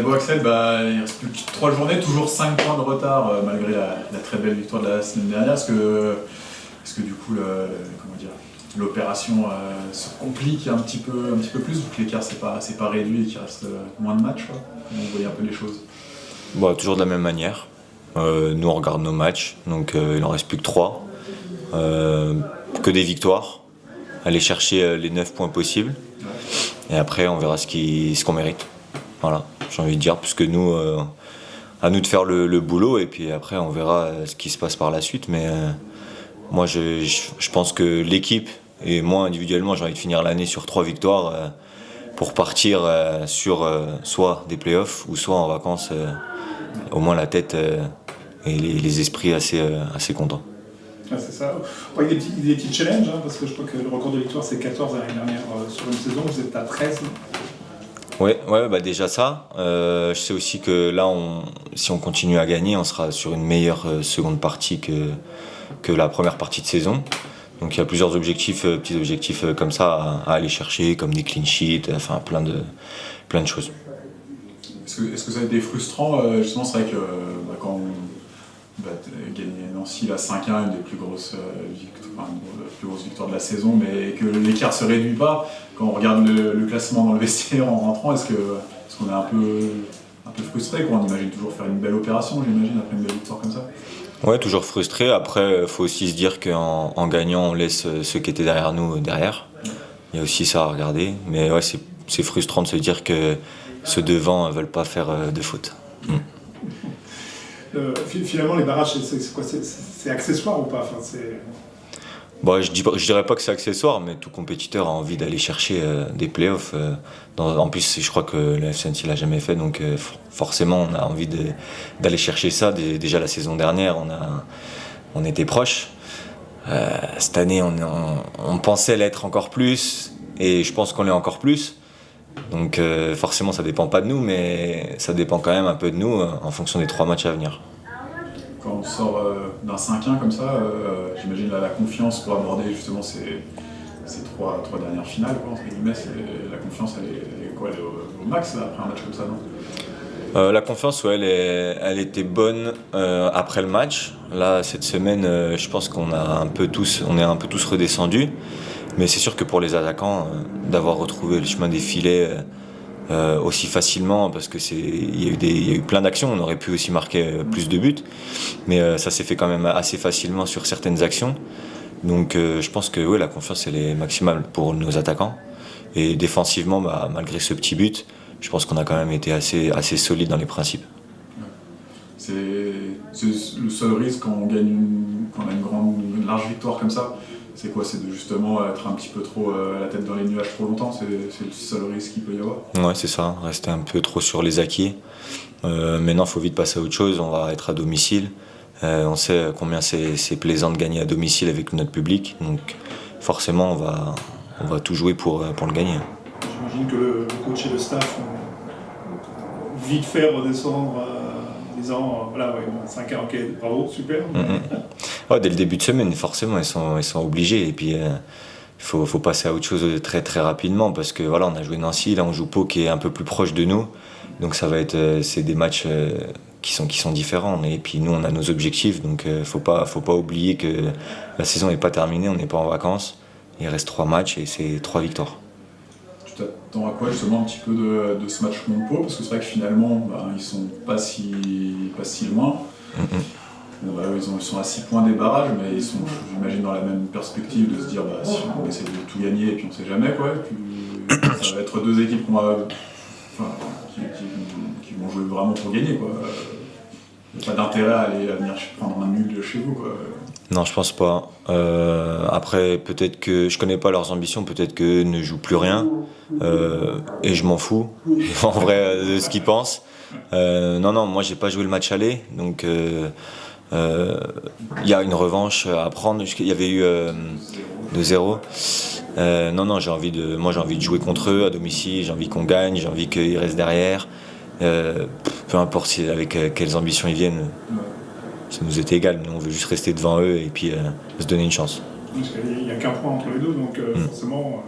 Bon Axel, il reste plus que 3 journées, toujours 5 points de retard malgré la très belle victoire de la semaine dernière. Est-ce que du coup comment dire, l'opération se complique un petit peu plus, vu que l'écart c'est pas réduit et qu'il reste moins de matchs, quoi. Comment vous voyez un peu les choses? Bon, toujours de la même manière. Nous on regarde nos matchs, donc il en reste plus que 3. Que des victoires. Aller chercher les 9 points possibles. Et après on verra ce qu'on mérite. Voilà, j'ai envie de dire, puisque nous, à nous de faire le boulot, et puis après on verra ce qui se passe par la suite. Mais moi je pense que l'équipe, et moi individuellement, j'ai envie de finir l'année sur 3 victoires pour partir sur soit des playoffs ou soit en vacances, au moins la tête et les esprits assez contents. Ah, c'est ça. Il y a des petits challenges, hein, parce que je crois que le record de victoire c'est 14 l'année dernière sur une saison, vous êtes à 13. Ouais, déjà ça. Je sais aussi que là, si on continue à gagner, on sera sur une meilleure seconde partie que la première partie de saison. Donc il y a plusieurs petits objectifs comme ça à aller chercher, comme des clean sheets, enfin plein de choses. Est-ce que ça a été frustrant, justement, c'est vrai que quand on gagner Nancy la 5-1, une des plus grosses victoires de la saison, mais que l'écart se réduit pas, quand on regarde le classement dans le vestiaire en rentrant, est-ce qu'on est un peu frustré, quoi? On imagine toujours faire une belle opération, j'imagine, après une belle victoire comme ça. Ouais, toujours frustré. Après, il faut aussi se dire qu'en gagnant, on laisse ceux qui étaient derrière nous derrière. Il y a aussi ça à regarder. Mais ouais, c'est frustrant de se dire que ceux devant ne veulent pas faire de faute. Finalement, les barrages, c'est quoi? C'est accessoire ou pas? Bon, je dirais pas que c'est accessoire, mais tout compétiteur a envie d'aller chercher des playoffs. En plus, je crois que le FC Nancy l'a jamais fait, donc forcément, on a envie d'aller chercher ça. Déjà la saison dernière, on était proches. Cette année, on pensait l'être encore plus, et je pense qu'on l'est encore plus. Donc forcément, ça dépend pas de nous, mais ça dépend quand même un peu de nous en fonction des 3 matchs à venir. Quand on sort d'un 5-1 comme ça, j'imagine la confiance pour aborder justement ces 3 dernières finales, quoi, entre guillemets, la confiance elle est au max là, après un match comme ça, non? La confiance, ouais, elle était bonne après le match. Là, cette semaine, je pense on est un peu tous redescendus. Mais c'est sûr que pour les attaquants, d'avoir retrouvé le chemin des filets aussi facilement, parce que il y a eu plein d'actions, on aurait pu aussi marquer plus de buts, mais ça s'est fait quand même assez facilement sur certaines actions. Donc je pense que oui, la confiance elle est maximale pour nos attaquants. Et défensivement, malgré ce petit but, je pense qu'on a quand même été assez solide dans les principes. C'est le seul risque quand on a une large victoire comme ça. C'est quoi? C'est de justement être un petit peu trop la tête dans les nuages trop longtemps, c'est le seul risque qu'il peut y avoir? Ouais, c'est ça, rester un peu trop sur les acquis. Maintenant, il faut vite passer à autre chose, on va être à domicile. On sait combien c'est plaisant de gagner à domicile avec notre public, donc forcément on va tout jouer pour le gagner. J'imagine que le coach et le staff ont vite fait redescendre en disant voilà, ouais, 5-1, ok, bravo, super. Ouais, dès le début de semaine, forcément, ils sont obligés. Et puis, il faut passer à autre chose très très rapidement parce que voilà, on a joué Nancy, là on joue Pau qui est un peu plus proche de nous. Donc ça va être, c'est des matchs qui sont différents. Et puis nous, on a nos objectifs, donc faut pas oublier que la saison n'est pas terminée, on n'est pas en vacances. Il reste 3 matchs et c'est 3 victoires. Tu t'attends à quoi justement un petit peu de ce match contre Pau? Parce que c'est vrai que finalement, ils sont pas si loin. Ils sont à 6 points des barrages, mais ils sont, j'imagine, dans la même perspective de se dire si on essaie de tout gagner et puis on sait jamais, quoi. Ça va être 2 équipes qui vont jouer vraiment pour gagner, quoi. Il n'y a pas d'intérêt à venir prendre un nul de chez vous, quoi. Non, je pense pas. Après, peut-être que je connais pas leurs ambitions, peut-être qu'eux ne jouent plus rien, et je m'en fous en vrai de ce qu'ils pensent. Non, moi j'ai pas joué le match aller, donc il y a une revanche à prendre. Il y avait eu 2-0. Non, j'ai envie de jouer contre eux à domicile. J'ai envie qu'on gagne, j'ai envie qu'ils restent derrière. Peu importe avec quelles ambitions ils viennent. Ça nous est égal, nous on veut juste rester devant eux et puis se donner une chance. Parce qu'il n'y a qu'un point entre les deux, donc forcément...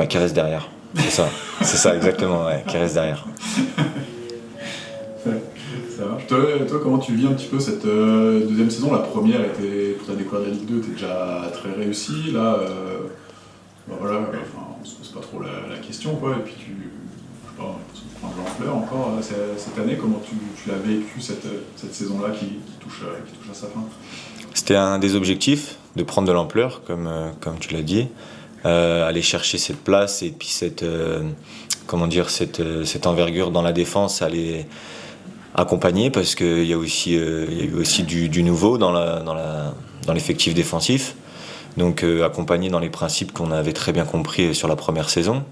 Qui reste derrière, c'est ça exactement, qui reste derrière. Toi, comment tu vis un petit peu cette deuxième saison? La première était, pour ta découverte de la Ligue 2, était déjà très réussie. Là, voilà, on se pose pas trop la question, quoi. Et puis je sais pas, tu prends de l'ampleur encore cette année. Comment tu l'as vécu cette saison-là qui touche à sa fin? C'était un des objectifs, de prendre de l'ampleur, comme tu l'as dit, aller chercher cette place et puis cette envergure dans la défense, aller accompagner, parce qu'il y a eu aussi du nouveau dans l'effectif défensif. Donc accompagner dans les principes qu'on avait très bien compris sur la première saison.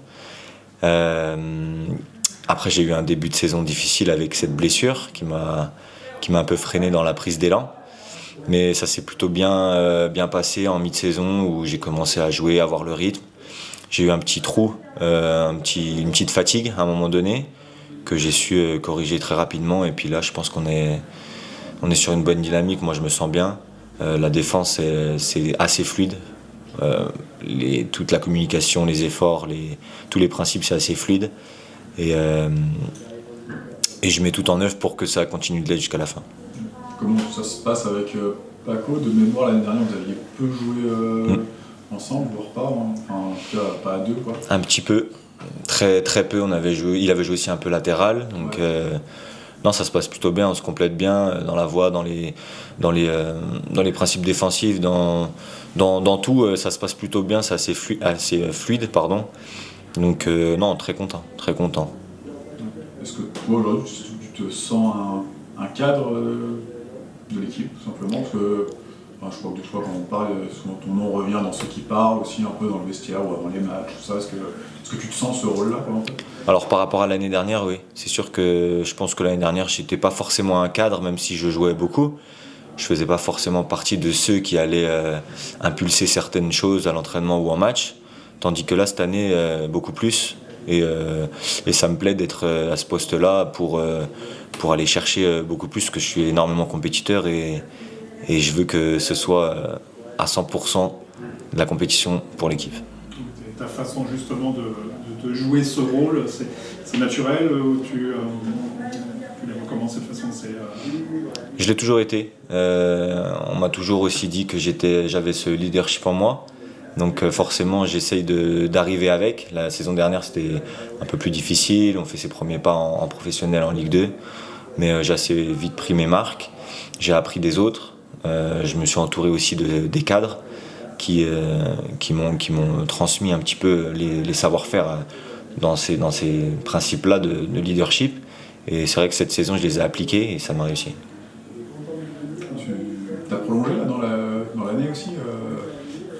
Après, j'ai eu un début de saison difficile avec cette blessure qui m'a un peu freiné dans la prise d'élan. Mais ça s'est plutôt bien passé en mi-saison, où j'ai commencé à jouer, à avoir le rythme. J'ai eu un petit trou, une petite fatigue à un moment donné, que j'ai su corriger très rapidement. Et puis là, je pense qu'on est sur une bonne dynamique. Moi, je me sens bien. La défense, c'est assez fluide. Toute la communication, les efforts, tous les principes, c'est assez fluide. Et je mets tout en œuvre pour que ça continue de l'être jusqu'à la fin. Comment ça se passe avec Paco? De mémoire, l'année dernière, vous aviez peu joué ensemble, voire pas, enfin, en tout cas, pas à deux, quoi. Un petit peu, très peu. Il avait joué aussi un peu latéral, donc non, ça se passe plutôt bien. On se complète bien dans la voie, dans les principes défensifs, dans tout. Ça se passe plutôt bien, c'est assez fluide, pardon. Donc non, très content. Est-ce que toi aujourd'hui tu te sens un cadre de l'équipe, tout simplement? Parce que je crois que des fois quand on parle, souvent ton nom revient dans ceux qui parlent aussi un peu dans le vestiaire ou avant les matchs, tout ça. Est-ce que tu te sens ce rôle-là, en fait? Alors par rapport à l'année dernière, oui. C'est sûr que je pense que l'année dernière, j'étais pas forcément un cadre, même si je jouais beaucoup. Je faisais pas forcément partie de ceux qui allaient impulser certaines choses à l'entraînement ou en match. Tandis que là, cette année, beaucoup plus. Et ça me plaît d'être à ce poste-là pour aller chercher beaucoup plus, parce que je suis énormément compétiteur et je veux que ce soit à 100% de la compétition pour l'équipe. Ta façon justement de jouer ce rôle, c'est naturel ou tu l'as recommencé de façon Je l'ai toujours été. On m'a toujours aussi dit que j'avais ce leadership en moi. Donc forcément, j'essaye d'arriver avec. La saison dernière, c'était un peu plus difficile. On fait ses premiers pas en professionnel en Ligue 2. Mais j'ai assez vite pris mes marques. J'ai appris des autres. Je me suis entouré aussi des cadres qui m'ont transmis un petit peu les savoir-faire dans ces principes-là de leadership. Et c'est vrai que cette saison, je les ai appliqués et ça m'a réussi. Tu as prolongé là, dans l'année aussi,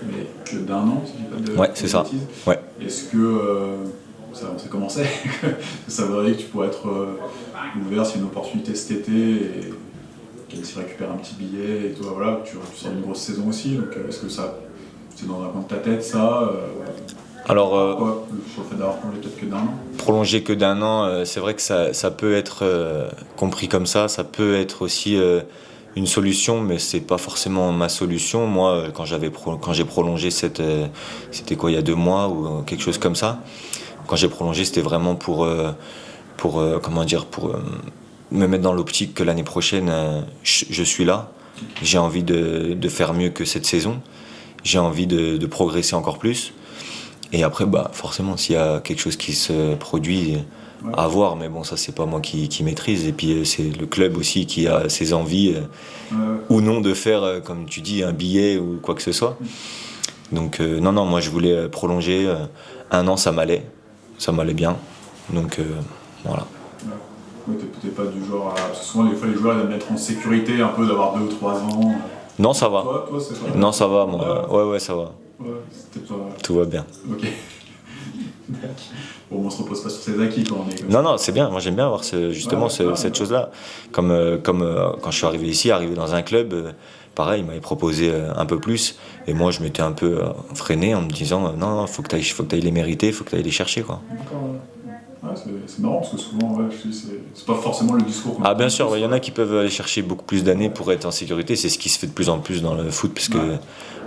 mais que d'un an, si je dis pas de Ouais, c'est ça. Ouais. Est-ce que, on sait comment c'est, ça veut dire que tu pourrais être ouvert sur une opportunité cet été et qu'elle s'y récupère un petit billet et toi, voilà, tu sors d'une grosse saison aussi, donc est-ce que ça, c'est dans un coin de ta tête ça Alors, sur le fait d'avoir prolongé peut-être que d'un an? Prolonger que d'un an, c'est vrai que ça peut être compris comme ça peut être aussi une solution, mais c'est pas forcément ma solution. Moi, quand j'ai prolongé c'était quoi, il y a 2 mois ou quelque chose comme ça. Quand j'ai prolongé, c'était vraiment pour me mettre dans l'optique que l'année prochaine, je suis là. J'ai envie de faire mieux que cette saison. J'ai envie de progresser encore plus. Et après, forcément, s'il y a quelque chose qui se produit, à voir. Mais bon, ça, c'est pas moi qui maîtrise. Et puis, c'est le club aussi qui a ses envies ou non de faire, comme tu dis, un billet ou quoi que ce soit. Donc, non, moi, je voulais prolonger. 1 an, ça m'allait bien. Donc, voilà. Ouais, t'es pas du genre à... Parce que souvent, des fois, les joueurs ils aiment être en sécurité, un peu d'avoir 2 ou 3 ans. Non, ça va. Toi, c'est pas... Non, ça va, moi. Ouais, ça va. Ouais, c'était pas... Tout va bien. Ok. Bon, on se repose pas sur ses acquis quand on est comme ça. Non, c'est bien. Moi, j'aime bien avoir cette chose-là. Comme quand je suis arrivé dans un club, pareil, il m'avait proposé un peu plus. Et moi, je m'étais un peu freiné en me disant non, faut que t'ailles les mériter, faut que t'ailles les chercher, quoi. D'accord. Ouais, c'est marrant parce que souvent, c'est pas forcément le discours. Ah, bien sûr, il y en a qui peuvent aller chercher beaucoup plus d'années pour être en sécurité. C'est ce qui se fait de plus en plus dans le foot, parce que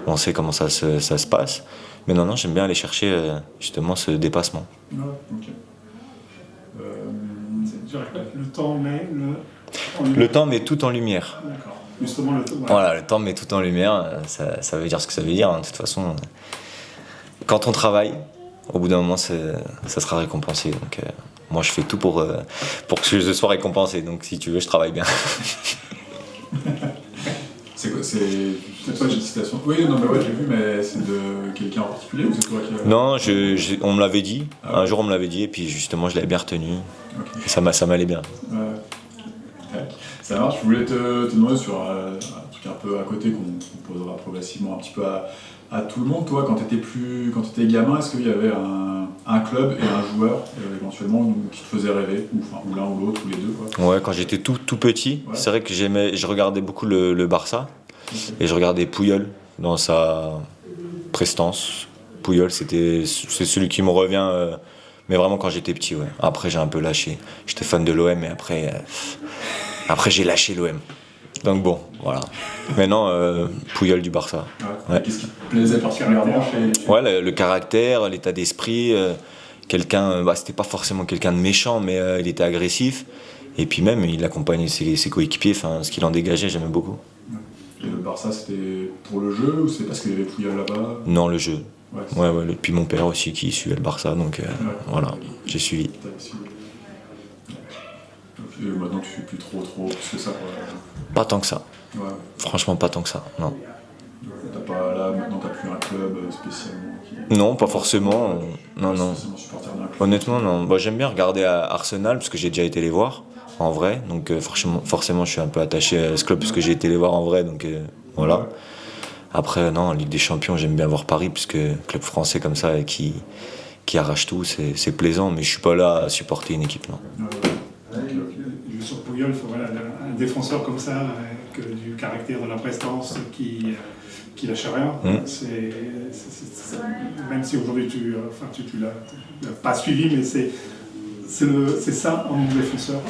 on sait comment ça se passe. Mais non, j'aime bien aller chercher justement ce dépassement. Ouais, ok. Le temps met le Le temps met tout en lumière. D'accord. Justement, le temps. Voilà, le temps met tout en lumière, ça veut dire ce que ça veut dire. De toute façon, quand on travaille, au bout d'un moment, ça sera récompensé. Donc, moi, je fais tout pour que je sois récompensé. Donc, si tu veux, je travaille bien. C'est quoi? C'est pas une citation? Oui, non, mais ouais, j'ai vu, mais c'est de quelqu'un en particulier ou c'est toi qui Non, on me l'avait dit. Ah ouais. Un jour, on me l'avait dit, et puis justement, je l'avais bien retenu. Ok. Et ça m'allait bien. Ouais. Ça marche. Je voulais te demander sur un truc un peu à côté qu'on posera progressivement un petit peu à tout le monde. Toi, quand t'étais gamin, est-ce qu'il y avait un club et un joueur éventuellement qui te faisait rêver, ou l'un ou l'autre, ou les deux, quoi? Ouais, quand j'étais tout petit, Ouais. c'est vrai que je regardais beaucoup le Barça. Ok. Et je regardais Puyol dans sa prestance. Puyol, c'est celui qui me revient, mais vraiment quand j'étais petit, ouais. Après, j'ai un peu lâché. J'étais fan de l'OM, mais après j'ai lâché l'OM. Donc bon, voilà. Maintenant, Puyol du Barça. Ouais. Ouais. Qu'est-ce qui te plaisait particulièrement chez... Ouais, le caractère, l'état d'esprit. Quelqu'un, c'était pas forcément quelqu'un de méchant, mais il était agressif. Et puis même, il accompagnait ses coéquipiers. Enfin, ce qu'il en dégageait, j'aimais beaucoup. Et le Barça, c'était pour le jeu ou c'est parce qu'il y avait Puyol là-bas? Non, le jeu. Ouais. Ouais. Et puis mon père aussi qui suivait le Barça, donc voilà, j'ai suivi. T'as suivi. Et maintenant, tu suis plus trop plus que ça, quoi. Pas tant que ça. Ouais. Franchement, pas tant que ça. Non. Maintenant, t'as plus un club spécialement qui... Non, pas forcément. Non. Spécialement supporter d'un club. Honnêtement, non. Bah, j'aime bien regarder à Arsenal parce que j'ai déjà été les voir en vrai. Donc forcément, je suis un peu attaché à ce club parce que j'ai été les voir en vrai. Donc voilà. Après, non, Ligue des Champions, j'aime bien voir Paris puisque club français comme ça qui arrache tout, c'est plaisant. Mais je suis pas là à supporter une équipe, non. Juste sur Puyol, voilà, un défenseur comme ça, avec du caractère, de la prestance, qui lâche rien. Même si aujourd'hui tu l'as pas suivi, mais c'est ça un bon défenseur.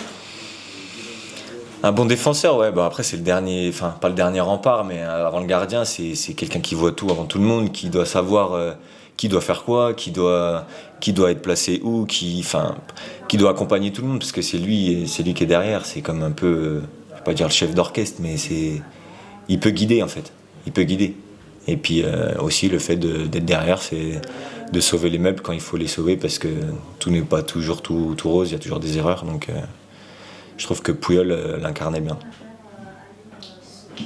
Un bon défenseur, ouais. Bah après, c'est le dernier, enfin pas le dernier rempart, mais avant le gardien, c'est quelqu'un qui voit tout avant tout le monde, qui doit savoir qui doit faire quoi, qui doit être placé où, qui doit accompagner tout le monde, parce que c'est lui qui est derrière. C'est comme un peu, je vais pas dire le chef d'orchestre, mais il peut guider en fait. Il peut guider. Et puis aussi le fait d'être derrière, c'est de sauver les meubles quand il faut les sauver, parce que tout n'est pas toujours tout rose, il y a toujours des erreurs. Donc je trouve que Puyol l'incarnait bien.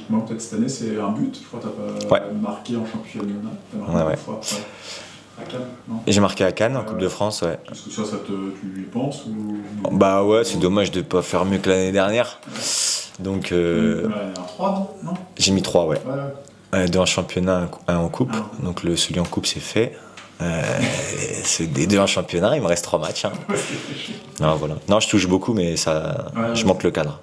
Moi, peut-être cette année, c'est un but. Je crois que t'as pas marqué en championnat. Ouais. À Cannes, non? Et j'ai marqué à Cannes en Coupe de France, ouais. Est-ce que tu y penses ou... Bah ouais, c'est dommage de pas faire mieux que l'année dernière. Donc L'année dernière, 3, non? j'ai mis 3, ouais. Ouais. 2 en championnat, 1 en coupe. Donc celui en coupe, c'est fait. C'est des 2 en championnat, il me reste 3 matchs. Hein. Non, voilà. Non, je touche beaucoup, mais ça, je manque le cadre.